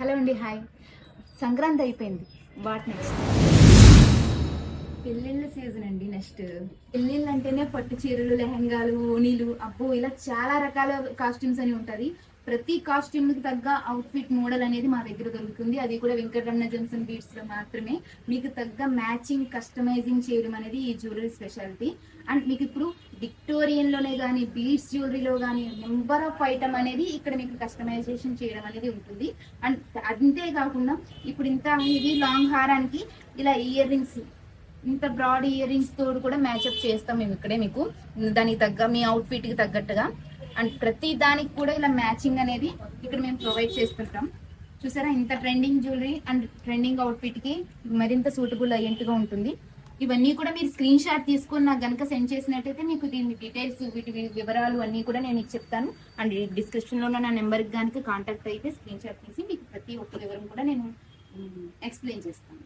Hello అండి, hi. Sankranti అయిపోయింది. What next? పెళ్ళిళ్ళ సీజన్ అండి. నెక్స్ట్ పెళ్ళిళ్ళు అంటేనే పట్టు చీరలు, లెహంగాలు, ఓణీలు, అబ్బో ఇలా చాలా రకాల కాస్ట్యూమ్స్ అని ఉంటది. ప్రతి కాస్ట్యూమ్ కి తగ్గ అవుట్ఫిట్ మోడల్ అనేది మా దగ్గర దొరుకుతుంది. అది కూడా వెంకటరమణ జెమ్స్ బీట్స్ లో మాత్రమే. మీకు తగ్గ మ్యాచింగ్ కస్టమైజింగ్ చేయడం అనేది ఈ జ్యువెలరీ స్పెషాలిటీ. అండ్ మీకు ఇప్పుడు విక్టోరియన్ లోనే కానీ బీడ్స్ జ్యువెలరీలో కానీ నెంబర్ ఆఫ్ ఐటమ్ అనేది ఇక్కడ మీకు కస్టమైజేషన్ చేయడం అనేది ఉంటుంది. అండ్ అంతేకాకుండా ఇప్పుడు ఇంత ఇది లాంగ్ హారానికి ఇలా ఇయర్ రింగ్స్, ఇంత బ్రాడ్ ఇయర్ రింగ్స్ తోడు కూడా మ్యాచ్అప్ చేస్తాం మేము ఇక్కడే మీకు దానికి తగ్గ మీ అవుట్ఫిట్ కి తగ్గట్టుగా. అండ్ ప్రతి దానికి కూడా ఇలా మ్యాచింగ్ అనేది ఇక్కడ మేము ప్రొవైడ్ చేస్తుంటాం. చూసారా, ఇంత trending jewellery and trending outfit కి మరింత సూటబుల్ అయ్యేట్టుగా ఉంటుంది. ఇవన్నీ కూడా మీరు స్క్రీన్ షాట్ తీసుకొని నాకు గనుక సెండ్ చేసినట్టయితే మీకు దీని డీటెయిల్స్, వీటి వివరాలు అన్ని కూడా నేను మీకు చెప్తాను. అండ్ డిస్క్రిప్షన్ లో నా నెంబర్ కి కనుక కాంటాక్ట్ అయితే స్క్రీన్ షాట్ తీసి మీకు ప్రతి ఒక్క వివరం కూడా నేను ఎక్స్ప్లెయిన్ చేస్తాను.